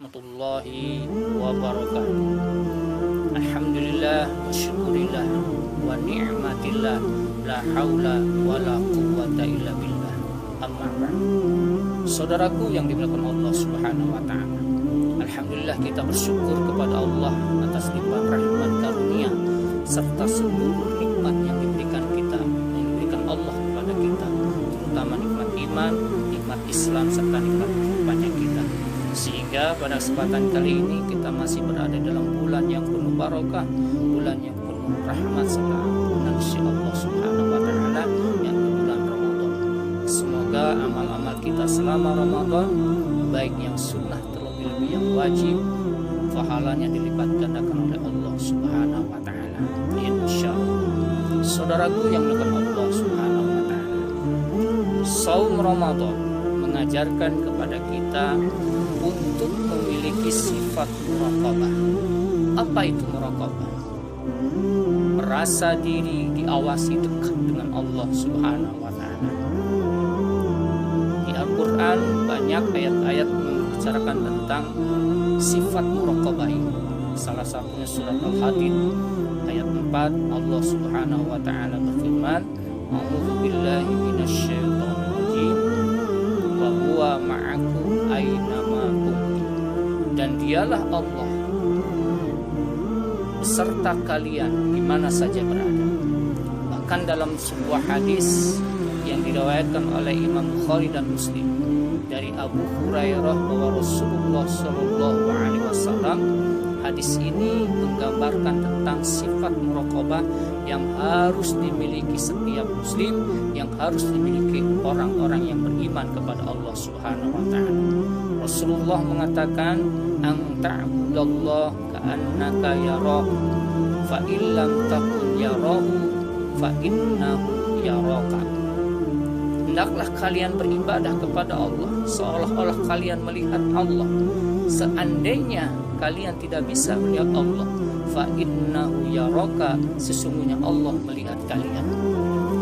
warahmatullahi wabarakatuh. Alhamdulillah wa syukurillah wa ni'matillah, la haula wa la quwwata illa billah. Amma ba'd. Saudaraku yang dimuliakan Allah Subhanahu wa taala, alhamdulillah kita bersyukur kepada Allah atas limpahan rahmat karunia serta seluruh nikmat yang diberikan Allah kepada kita, terutama nikmat iman, nikmat Islam serta nikmat kehidupannya kita. Sehingga pada kesempatan kali ini kita masih berada dalam bulan yang penuh barokah, bulan yang penuh rahmat serta ampunan si Allah Subhanahu wa taala, yang bulan Ramadan. Semoga amal-amal kita selama Ramadan, baik yang sunnah terlebih-lebih yang wajib, pahalanya dilipat gandakan oleh Allah Subhanahu wa taala, insyaallah. Saudaraku yang dimuliakan Allah Subhanahu wa taala, saum Ramadan mengajarkan kepada kita untuk memiliki sifat muraqabah. Apa itu muraqabah? Merasa diri diawasi dekat dengan Allah Subhanahu wa taala. Di Al-Qur'an banyak ayat-ayat membicarakan tentang sifat muraqabah ini. Salah satunya surat Al-Hadid ayat 4, Allah Subhanahu wa taala berfirman, "A'udzu billahi minasyaitonir rajim, wa huwa ma'akum aina ma kuntum." Dan dialah Allah beserta kalian di mana saja berada. Bahkan dalam sebuah hadis yang diriwayatkan oleh Imam Bukhari dan Muslim dari Abu Hurairah bahwa Rasulullah sallallahu alaihi wasallam, hadis ini menggambarkan tentang sifat muraqabah yang harus dimiliki setiap muslim, yang harus dimiliki orang-orang yang beriman kepada Allah Subhanahu wa taala. Rasulullah mengatakan, "An ta'budallah ka'annaka yarahu, fa illam takun yarahu, fa innahu yaraka." Hendaklah kalian beribadah kepada Allah seolah-olah kalian melihat Allah. Seandainya kalian tidak bisa melihat Allah, fa innahu yaraka, sesungguhnya Allah melihat kalian.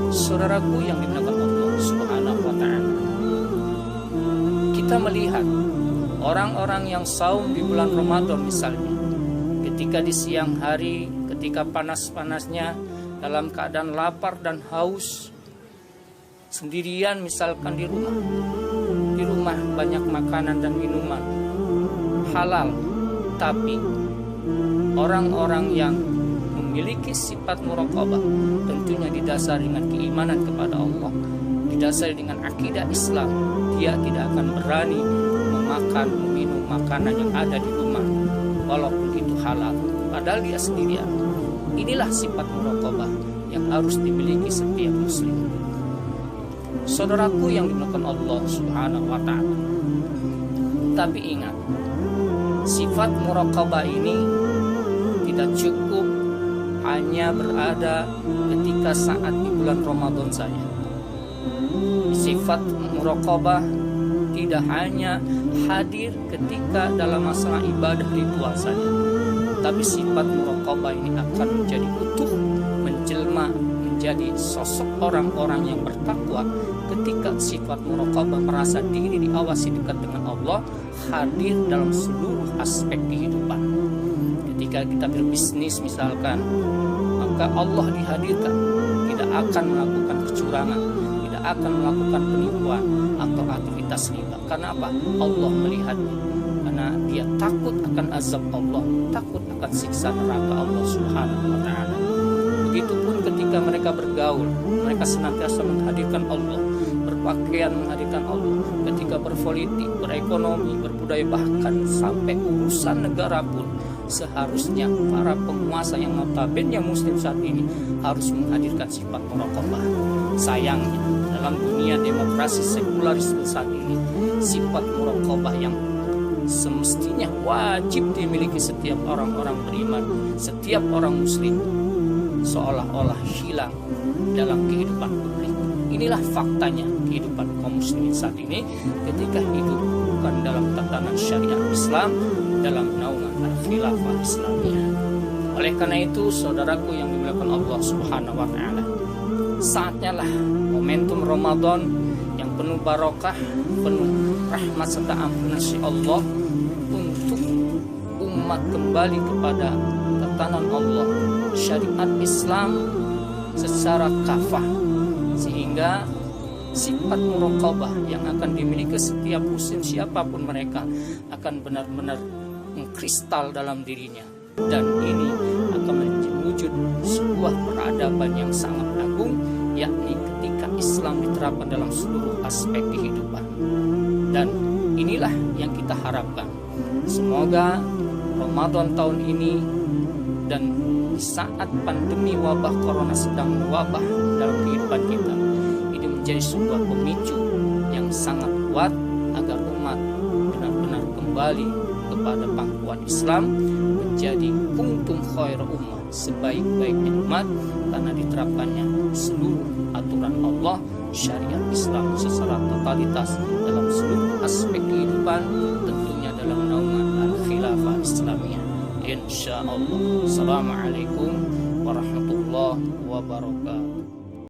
Saudaraku yang dimuliakan Allah Subhanahu wa taala, kita melihat orang-orang yang saum di bulan Ramadan misalnya, ketika di siang hari, ketika panas-panasnya, dalam keadaan lapar dan haus, sendirian misalkan di rumah banyak makanan dan minuman halal, tapi orang-orang yang memiliki sifat muraqabah tentunya didasari dengan keimanan kepada Allah, didasari dengan akidah Islam, dia tidak akan berani memakan, meminum makanan yang ada di rumah walaupun itu halal, padahal dia sendirian. Inilah sifat muraqabah yang harus dimiliki setiap muslim. Saudaraku yang dimuliakan Allah Subhanahu wa taala, tapi ingat, sifat muraqabah ini tidak cukup hanya berada ketika saat di bulan Ramadan saja. Sifat muraqabah tidak hanya hadir ketika dalam masalah ibadah ritual saja, tapi sifat muraqabah ini akan menjadi utuh, menjelma menjadi sosok orang-orang yang bertakwa ketika sifat muraqabah merasa diri diawasi dekat dengan Allah hadir dalam seluruh aspek kehidupan. Ketika kita berbisnis misalkan, maka Allah dihadirkan, tidak akan melakukan kecurangan, tidak akan melakukan penipuan atau aktivitas riba. Karena apa? Allah melihatnya. Karena dia takut akan azab Allah, takut akan siksa neraka Allah Subhanahu wa taala. Begitupun ketika mereka bergaul, mereka senantiasa menghadirkan Allah, berpakaian menghadirkan Allah. Ketika berpolitik, berekonomi, berbudaya, bahkan sampai urusan negara pun, seharusnya para penguasa yang notabene muslim saat ini harus menghadirkan sifat muraqabah. Sayangnya dalam dunia demokrasi sekularisme saat ini, sifat muraqabah yang semestinya wajib dimiliki setiap orang-orang beriman, setiap orang muslim, seolah-olah hilang dalam kehidupan publik. Inilah faktanya kehidupan kaum muslimin saat ini ketika hidup bukan dalam tatanan syariat Islam, dalam naungan khilafah Islamiyah. Oleh karena itu, saudaraku yang dimuliakan Allah Subhanahu wa taala, saatnya lah momentum Ramadan yang penuh barokah, penuh rahmat serta ampunan si Allah untuk umat kembali kepada tatanan Allah, syariat Islam secara kafah, sehingga sifat muraqabah yang akan dimiliki setiap muslim siapapun mereka akan benar-benar mengkristal dalam dirinya, dan ini akan mewujud sebuah peradaban yang sangat agung, yakni ketika Islam diterapkan dalam seluruh aspek kehidupan. Dan inilah yang kita harapkan. Semoga Ramadan tahun ini dan di saat pandemi wabah corona sedang mewabah dalam kehidupan kita, ini menjadi sebuah pemicu yang sangat kuat agar umat benar-benar kembali kepada pangkuan Islam, menjadi kuntum khair ummah, sebaik-baiknya umat, karena diterapkannya seluruh aturan Allah, syariat Islam secara totalitas dalam seluruh aspek kehidupan, tentunya dalam naungan al-khilafah Islamiyah, insyaallah. Assalamualaikum warahmatullahi wabarakatuh.